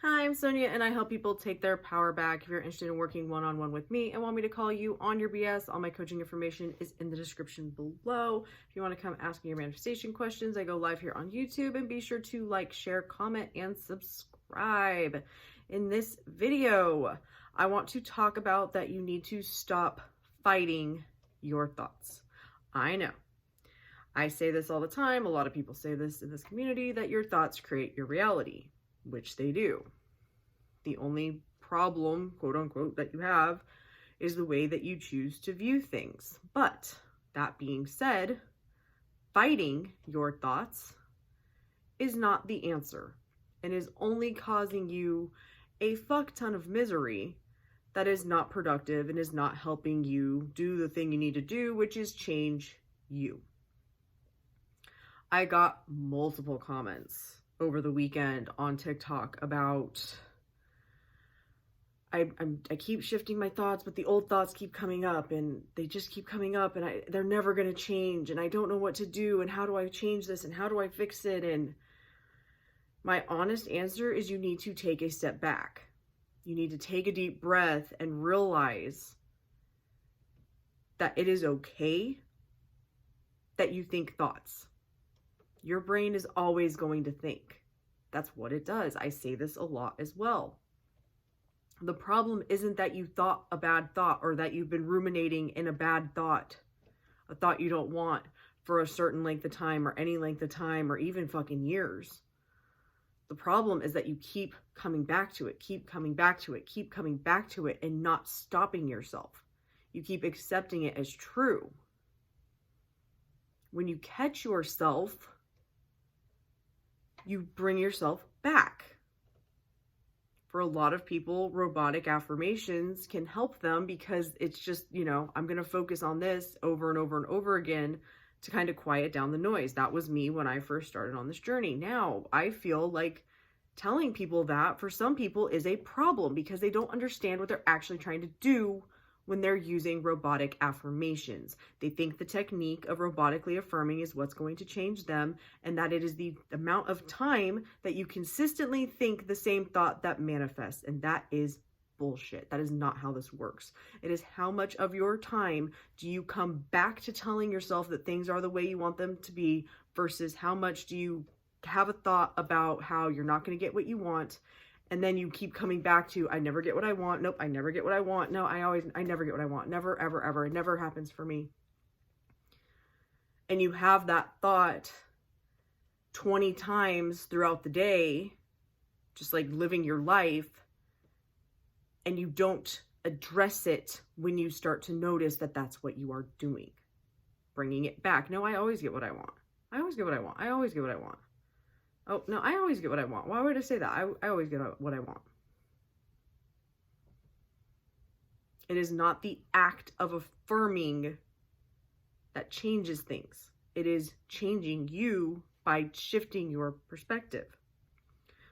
Hi, I'm Sonia, and I help people take their power back. If you're interested in working one-on-one with me and want me to call you on your BS, all my coaching information is in the description below. If you want to come ask me your manifestation questions, I go live here on YouTube, and be sure to like, share, comment, and subscribe. In this video, I want to talk about that you need to stop fighting your thoughts. I know. I say this all the time. A lot of people say this in this community, that your thoughts create your reality, which they do. The only problem, quote unquote, that you have is the way that you choose to view things. But that being said, fighting your thoughts is not the answer, and is only causing you a fuck ton of misery that is not productive and is not helping you do the thing you need to do, which is change you. I got multiple comments over the weekend on TikTok about I keep shifting my thoughts, but the old thoughts keep coming up, and they just keep coming up, and they're never going to change, and I don't know what to do, and how do I change this, and how do I fix it? And my honest answer is you need to take a step back. You need to take a deep breath and realize that it is okay that you think thoughts. Your brain is always going to think. That's what it does. I say this a lot as well. The problem isn't that you thought a bad thought, or that you've been ruminating in a bad thought, a thought you don't want for a certain length of time, or any length of time, or even fucking years. The problem is that you keep coming back to it, keep coming back to it, keep coming back to it, and not stopping yourself. You keep accepting it as true. When you catch yourself, you bring yourself back. For a lot of people, robotic affirmations can help them, because it's just, I'm going to focus on this over and over and over again to kind of quiet down the noise. That was me when I first started on this journey. Now, I feel like telling people that for some people is a problem, because they don't understand what they're actually trying to do when they're using robotic affirmations. They think the technique of robotically affirming is what's going to change them, and that it is the amount of time that you consistently think the same thought that manifests. And that is bullshit. That is not how this works. It is how much of your time do you come back to telling yourself that things are the way you want them to be, versus how much do you have a thought about how you're not going to get what you want, and then you keep coming back to, I never get what I want. Nope, I never get what I want. No, I never get what I want. Never, ever, ever. It never happens for me. And you have that thought 20 times throughout the day, just like living your life, and you don't address it when you start to notice that that's what you are doing. Bringing it back. No, I always get what I want. I always get what I want. I always get what I want. Oh, no, I always get what I want. Why would I say that? I always get what I want. It is not the act of affirming that changes things. It is changing you by shifting your perspective.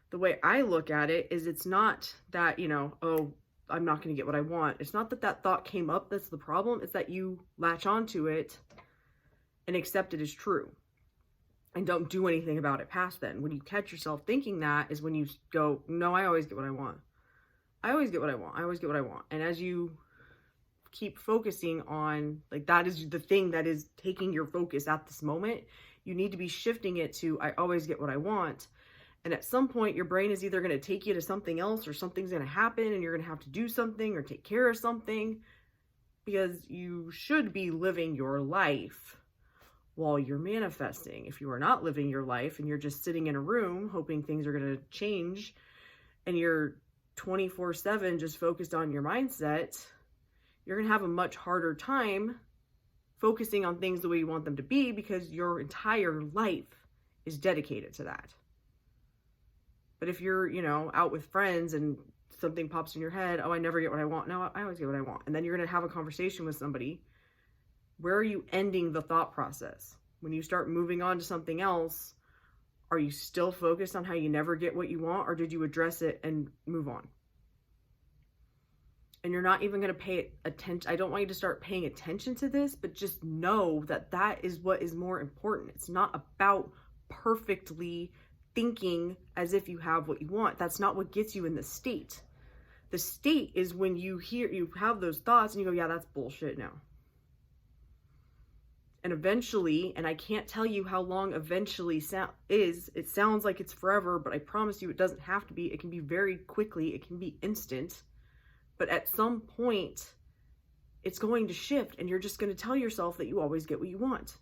The way I look at it is, it's not that, oh, I'm not going to get what I want. It's not that that thought came up that's the problem. It's that you latch onto it and accept it as true, and don't do anything about it past then. When you catch yourself thinking that is when you go, no, I always get what I want. I always get what I want. I always get what I want. And as you keep focusing on, like, that is the thing that is taking your focus at this moment, you need to be shifting it to, I always get what I want. And at some point, your brain is either going to take you to something else, or something's going to happen and you're going to have to do something or take care of something, because you should be living your life while you're manifesting. If you are not living your life and you're just sitting in a room hoping things are going to change, and you're 24/7 just focused on your mindset, you're going to have a much harder time focusing on things the way you want them to be, because your entire life is dedicated to that. But if you're, out with friends and something pops in your head, oh, I never get what I want. No, I always get what I want. And then you're going to have a conversation with somebody. Where are you ending the thought process? When you start moving on to something else, are you still focused on how you never get what you want, or did you address it and move on? And you're not even going to pay attention. I don't want you to start paying attention to this, but just know that that is what is more important. It's not about perfectly thinking as if you have what you want. That's not what gets you in the state. The state is when you have those thoughts and you go, yeah, that's bullshit now. And eventually, and I can't tell you how long eventually is, it sounds like it's forever, but I promise you it doesn't have to be. It can be very quickly, it can be instant. But at some point, it's going to shift, and you're just going to tell yourself that you always get what you want.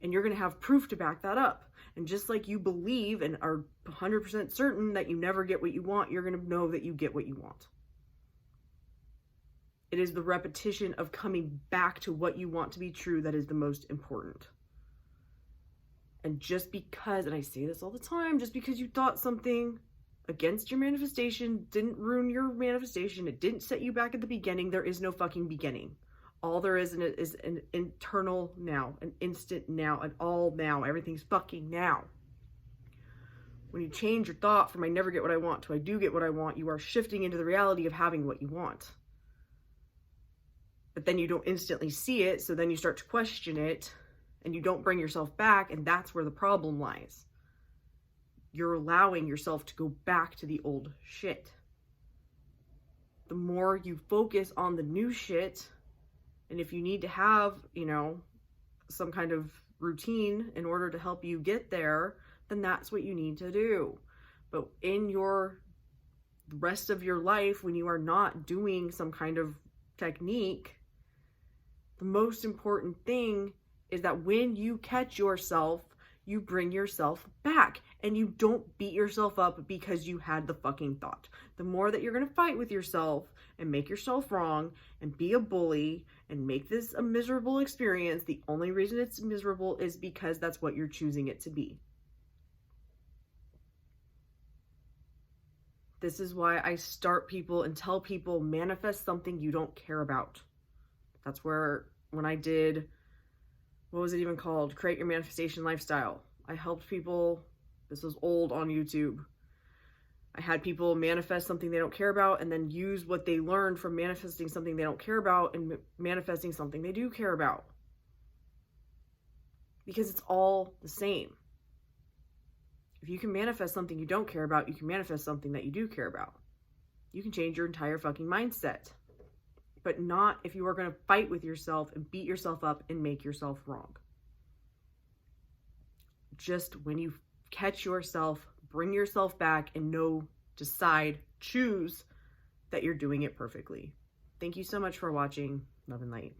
And you're going to have proof to back that up. And just like you believe and are 100% certain that you never get what you want, you're going to know that you get what you want. It is the repetition of coming back to what you want to be true that is the most important. And just because, and I say this all the time, just because you thought something against your manifestation didn't ruin your manifestation, it didn't set you back at the beginning, there is no fucking beginning. All there is an internal now, an instant now, an all now. Everything's fucking now. When you change your thought from I never get what I want to I do get what I want, you are shifting into the reality of having what you want. But then you don't instantly see it, so then you start to question it, and you don't bring yourself back, and that's where the problem lies. You're allowing yourself to go back to the old shit. The more you focus on the new shit, and if you need to have, some kind of routine in order to help you get there, then that's what you need to do. But in your rest of your life, when you are not doing some kind of technique, the most important thing is that when you catch yourself, you bring yourself back and you don't beat yourself up because you had the fucking thought. The more that you're going to fight with yourself and make yourself wrong and be a bully and make this a miserable experience, the only reason it's miserable is because that's what you're choosing it to be. This is why I start people and tell people, manifest something you don't care about. That's where, when I did, what was it even called? Create Your Manifestation Lifestyle. I helped people, this was old on YouTube. I had people manifest something they don't care about and then use what they learned from manifesting something they don't care about and manifesting something they do care about. Because it's all the same. If you can manifest something you don't care about, you can manifest something that you do care about. You can change your entire fucking mindset. But not if you are going to fight with yourself and beat yourself up and make yourself wrong. Just when you catch yourself, bring yourself back and choose that you're doing it perfectly. Thank you so much for watching. Love and light.